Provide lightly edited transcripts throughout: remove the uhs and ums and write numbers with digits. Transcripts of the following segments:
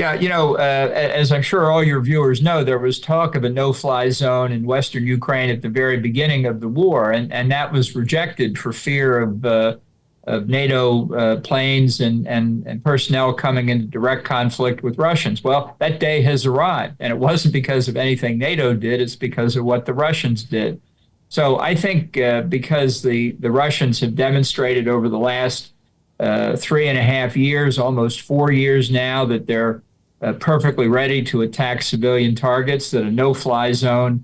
Yeah, as I'm sure all your viewers know, there was talk of a no-fly zone in Western Ukraine at the very beginning of the war, and that was rejected for fear of NATO planes and personnel coming into direct conflict with Russians. Well, that day has arrived, and it wasn't because of anything NATO did; it's because of what the Russians did. So I think because the Russians have demonstrated over the last 3.5 years, almost 4 years now, that they're perfectly ready to attack civilian targets, that a no-fly zone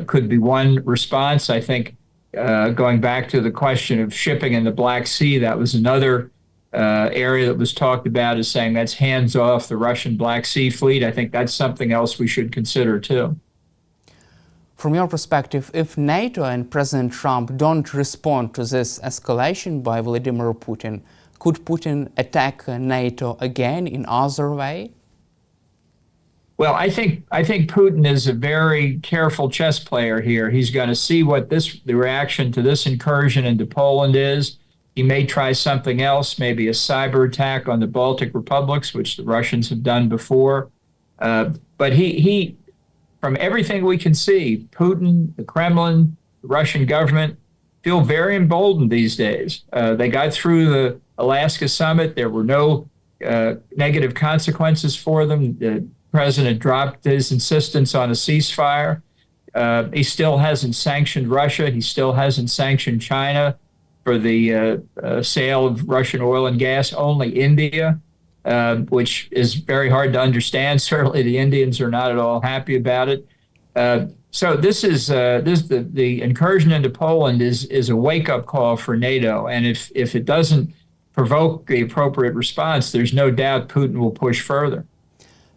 could be one response. I think going back to the question of shipping in the Black Sea, that was another area that was talked about as saying that's hands off the Russian Black Sea fleet. I think that's something else we should consider too. From your perspective, if NATO and President Trump don't respond to this escalation by Vladimir Putin, could Putin attack NATO again in other way? Well, I think Putin is a very careful chess player here. He's going to see what the reaction to this incursion into Poland is. He may try something else, maybe a cyber attack on the Baltic republics, which the Russians have done before. But he, from everything we can see, Putin, the Kremlin, the Russian government feel very emboldened these days. They got through the Alaska summit. There were no negative consequences for them. The president dropped his insistence on a ceasefire. He still hasn't sanctioned Russia. He still hasn't sanctioned China for the sale of Russian oil and gas. Only India, which is very hard to understand. Certainly, the Indians are not at all happy about it. So the incursion into Poland is a wake-up call for NATO, and if it doesn't provoke the appropriate response, there's no doubt Putin will push further.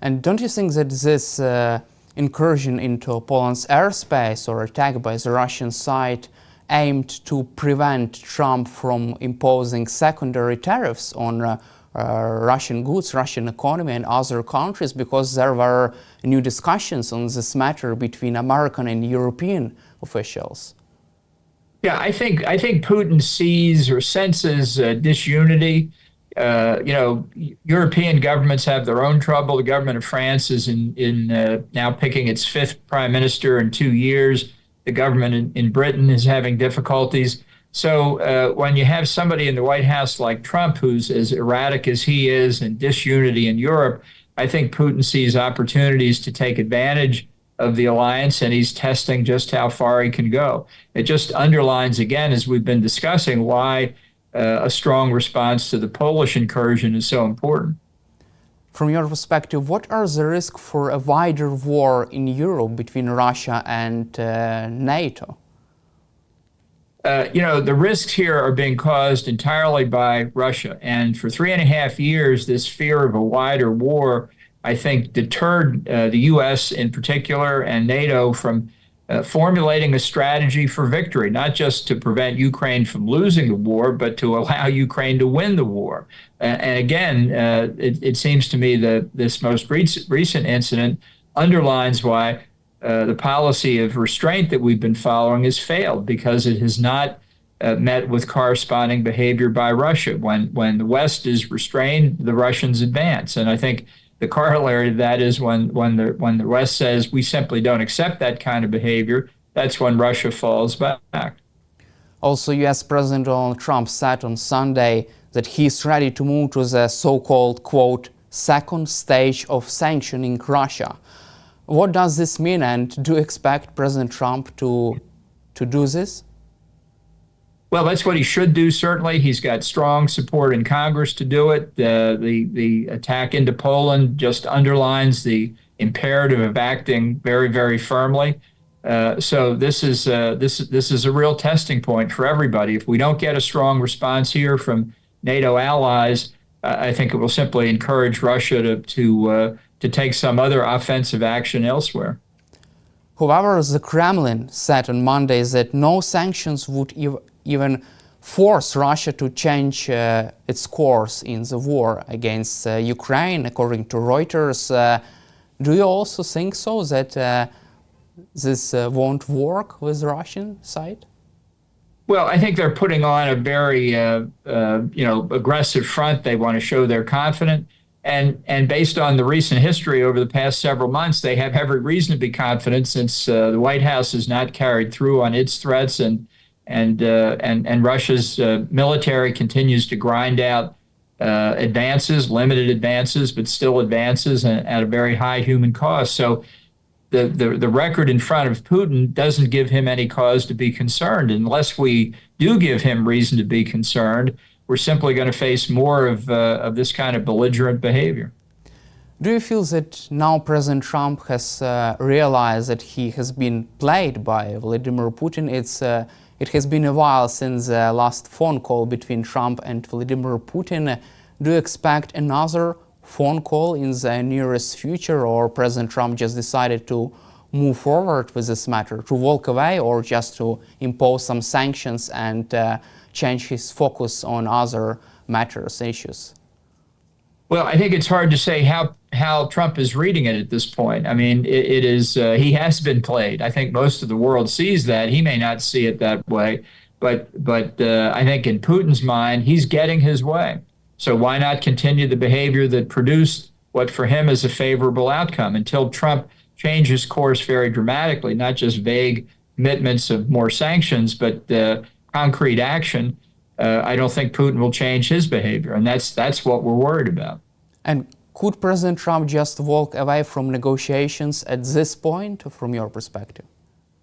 And don't you think that this incursion into Poland's airspace or attack by the Russian side aimed to prevent Trump from imposing secondary tariffs on Russian goods, Russian economy and other countries, because there were new discussions on this matter between American and European officials? Yeah, I think Putin sees or senses disunity. European governments have their own trouble. The government of France is in now picking its fifth prime minister in 2 years. The government in Britain is having difficulties. So when you have somebody in the White House like Trump, who's as erratic as he is, and disunity in Europe, I think Putin sees opportunities to take advantage of the alliance, and he's testing just how far he can go. It just underlines, again, as we've been discussing, why a strong response to the Polish incursion is so important. From your perspective, what are the risks for a wider war in Europe between Russia and NATO? The risks here are being caused entirely by Russia. And for 3.5 years, this fear of a wider war, I think, deterred the U.S. in particular and NATO from formulating a strategy for victory, not just to prevent Ukraine from losing the war, but to allow Ukraine to win the war. And again, it seems to me that this most recent incident underlines why the policy of restraint that we've been following has failed, because it has not met with corresponding behavior by Russia. When the West is restrained, the Russians advance. And I think the corollary to that is when the West says we simply don't accept that kind of behavior, that's when Russia falls back. Also, U.S. President Donald Trump said on Sunday that he's ready to move to the so-called, quote, second stage of sanctioning Russia. What does this mean, and do you expect President Trump to do this? Well, that's what he should do, certainly. He's got strong support in Congress to do it. The attack into Poland just underlines the imperative of acting very, very firmly. So this is a real testing point for everybody. If we don't get a strong response here from NATO allies, I think it will simply encourage Russia to take some other offensive action elsewhere. However, the Kremlin said on Monday that no sanctions would even force Russia to change its course in the war against Ukraine, according to Reuters. Do you also think so, that this won't work with the Russian side? Well, I think they're putting on a very aggressive front. They want to show they're confident. And based on the recent history over the past several months, they have every reason to be confident, since the White House has not carried through on its threats, and Russia's military continues to grind out advances, limited advances, but still advances at a very high human cost. So the record in front of Putin doesn't give him any cause to be concerned. Unless we do give him reason to be concerned, we're simply going to face more of this kind of belligerent behavior. Do you feel that now President Trump has realized that he has been played by Vladimir Putin? It has been a while since the last phone call between Trump and Vladimir Putin. Do you expect another phone call in the nearest future, or President Trump just decided to move forward with this matter, to walk away, or just to impose some sanctions and change his focus on other matters, issues? Well, I think it's hard to say how Trump is reading it at this point. I mean, it is he has been played. I think most of the world sees that. He may not see it that way, but I think in Putin's mind, he's getting his way. So why not continue the behavior that produced what for him is a favorable outcome until Trump changes course very dramatically, not just vague commitments of more sanctions, but concrete action. I don't think Putin will change his behavior, and that's what we're worried about. And could President Trump just walk away from negotiations at this point, from your perspective?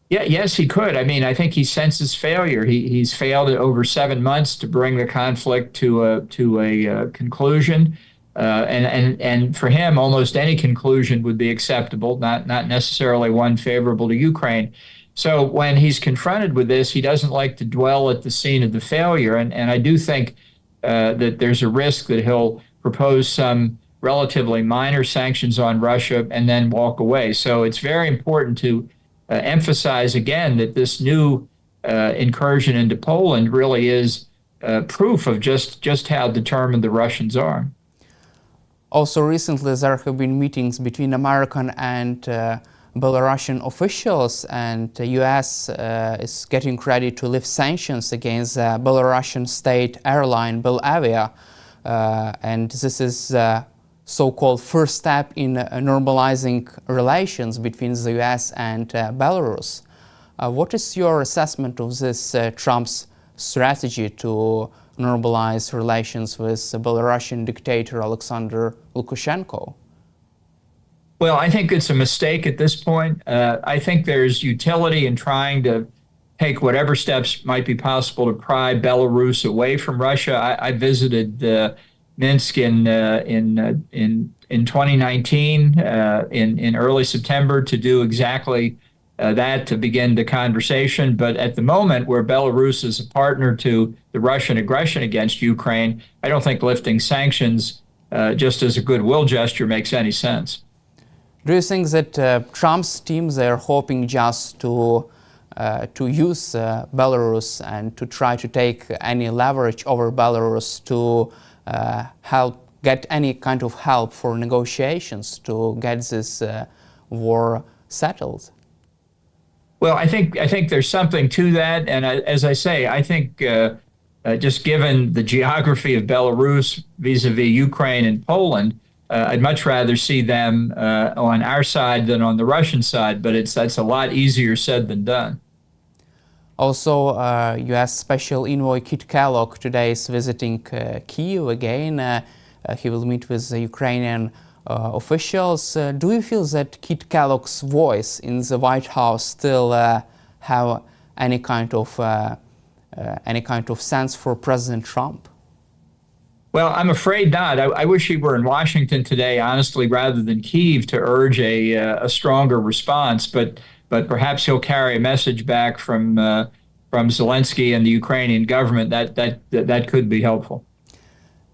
Yeah, yes, he could. I mean, I think he senses failure. He's failed over 7 months to bring the conflict to a conclusion, and for him, almost any conclusion would be acceptable, not necessarily one favorable to Ukraine. So when he's confronted with this, he doesn't like to dwell at the scene of the failure, and I do think that there's a risk that he'll propose some relatively minor sanctions on Russia and then walk away. So it's very important to emphasize again that this new incursion into Poland really is proof of just how determined the Russians are. Also, recently there have been meetings between American and Belarusian officials, and the U.S. is getting ready to lift sanctions against the Belarusian state airline Belavia, and this is so-called first step in normalizing relations between the US and Belarus. What is your assessment of this Trump's strategy to normalize relations with Belarusian dictator Alexander Lukashenko? Well, I think it's a mistake at this point. I think there's utility in trying to take whatever steps might be possible to pry Belarus away from Russia. I visited Minsk in 2019 in early September to do exactly that, to begin the conversation. But at the moment, where Belarus is a partner to the Russian aggression against Ukraine, I don't think lifting sanctions just as a goodwill gesture makes any sense. Do you think that Trump's team, they're hoping just to use Belarus and to try to take any leverage over Belarus to get any kind of help for negotiations to get this war settled? Well, I think there's something to that, and as I say, I think just given the geography of Belarus vis-a-vis Ukraine and Poland, I'd much rather see them on our side than on the Russian side, but that's a lot easier said than done. Also, U.S. Special Envoy Kit Kellogg today is visiting Kyiv again. He will meet with the Ukrainian officials. Do you feel that Kit Kellogg's voice in the White House still have any kind of sense for President Trump? Well, I'm afraid not. I wish he were in Washington today, honestly, rather than Kyiv, to urge a stronger response. But perhaps he'll carry a message back from Zelensky and the Ukrainian government that could be helpful.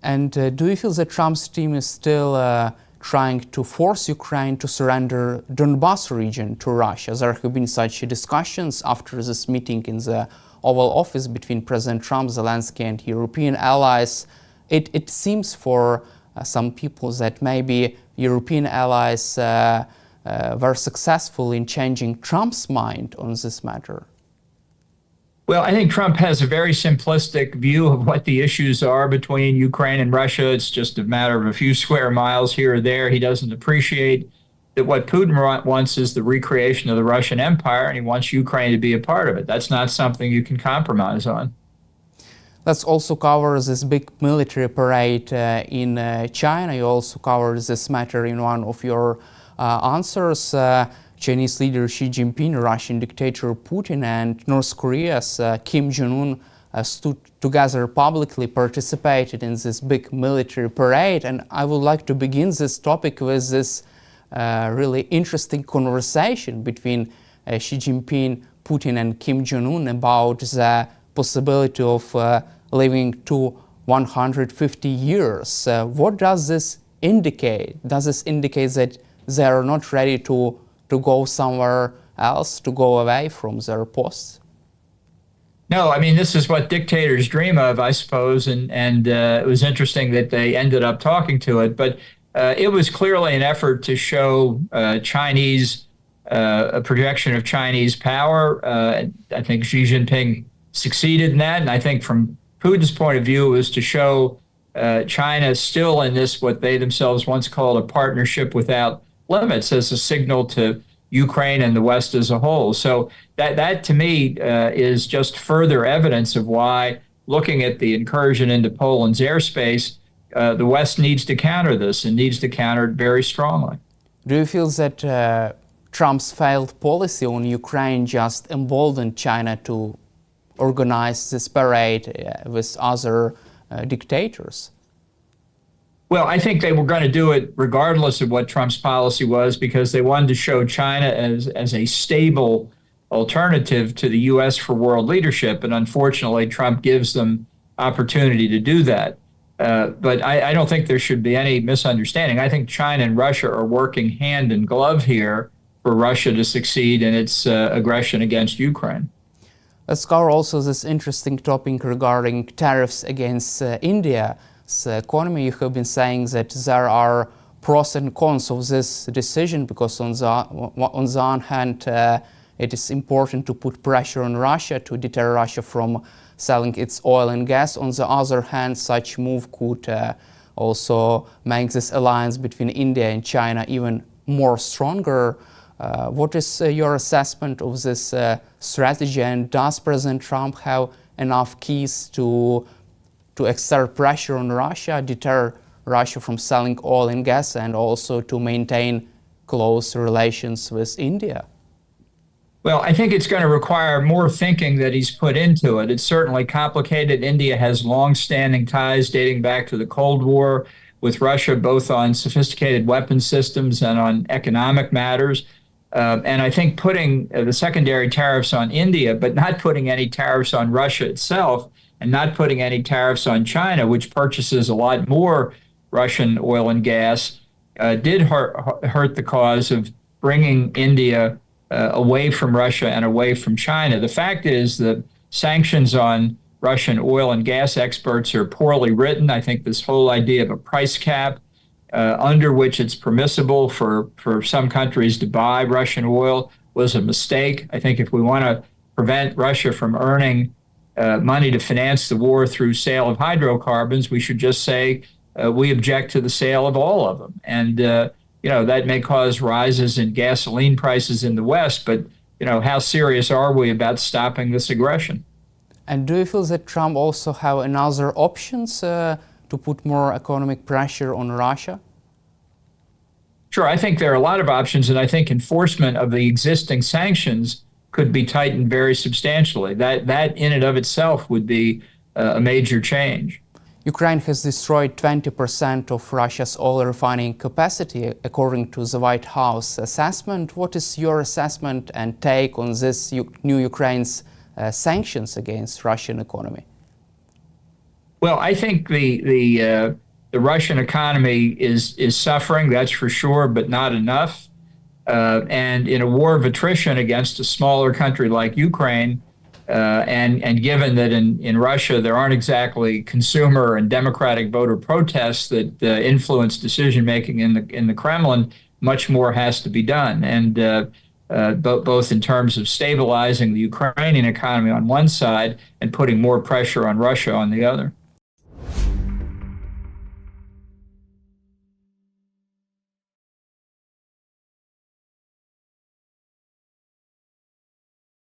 And do you feel that Trump's team is still trying to force Ukraine to surrender Donbas region to Russia? There have been such discussions after this meeting in the Oval Office between President Trump, Zelensky, and European allies. It seems for some people that maybe European allies were successful in changing Trump's mind on this matter. Well, I think Trump has a very simplistic view of what the issues are between Ukraine and Russia. It's just a matter of a few square miles here or there. He doesn't appreciate that what Putin wants is the recreation of the Russian Empire, and he wants Ukraine to be a part of it. That's not something you can compromise on. Let's also cover this big military parade in China. You also covered this matter in one of your answers. Chinese leader Xi Jinping, Russian dictator Putin, and North Korea's Kim Jong-un stood together publicly, participated in this big military parade. And I would like to begin this topic with this really interesting conversation between Xi Jinping, Putin, and Kim Jong-un about the possibility of living to 150 years. What does this indicate? Does this indicate that they are not ready to go somewhere else, to go away from their posts? No, I mean, this is what dictators dream of, I suppose, and it was interesting that they ended up talking to it, but it was clearly an effort to show a projection of Chinese power. I think Xi Jinping succeeded in that, and I think from Putin's point of view, it was to show China still in this, what they themselves once called a partnership without limits, as a signal to Ukraine and the West as a whole. So that to me is just further evidence of why, looking at the incursion into Poland's airspace, the West needs to counter this and needs to counter it very strongly. Do you feel that Trump's failed policy on Ukraine just emboldened China to organize this parade with other dictators? Well, I think they were going to do it regardless of what Trump's policy was, because they wanted to show China as a stable alternative to the U.S. for world leadership. And unfortunately, Trump gives them opportunity to do that. But I don't think there should be any misunderstanding. I think China and Russia are working hand in glove here for Russia to succeed in its aggression against Ukraine. Let's cover also this interesting topic regarding tariffs against India. Economy, you have been saying that there are pros and cons of this decision, because on the one hand, it is important to put pressure on Russia to deter Russia from selling its oil and gas. On the other hand, such move could also make this alliance between India and China even more stronger. What is your assessment of this strategy, and does President Trump have enough keys to exert pressure on Russia, deter Russia from selling oil and gas, and also to maintain close relations with India? Well, I think it's going to require more thinking that he's put into it. It's certainly complicated. India has long-standing ties dating back to the Cold War with Russia, both on sophisticated weapon systems and on economic matters. And I think putting the secondary tariffs on India, but not putting any tariffs on Russia itself, and not putting any tariffs on China, which purchases a lot more Russian oil and gas, did hurt the cause of bringing India away from Russia and away from China. The fact is that sanctions on Russian oil and gas exports are poorly written. I think this whole idea of a price cap under which it's permissible for some countries to buy Russian oil was a mistake. I think if we want to prevent Russia from earning money to finance the war through sale of hydrocarbons, we should just say we object to the sale of all of them. And, that may cause rises in gasoline prices in the West, but, how serious are we about stopping this aggression? And do you feel that Trump also have another options to put more economic pressure on Russia? Sure, I think there are a lot of options, and I think enforcement of the existing sanctions could be tightened very substantially. That in and of itself would be a major change. Ukraine has destroyed 20% of Russia's oil refining capacity, according to the White House assessment. What is your assessment and take on this new Ukraine's sanctions against Russian economy? Well, I think the Russian economy is suffering, that's for sure, but not enough. And in a war of attrition against a smaller country like Ukraine, and given that in Russia there aren't exactly consumer and democratic voter protests that influence decision making in the Kremlin, much more has to be done. And both in terms of stabilizing the Ukrainian economy on one side and putting more pressure on Russia on the other.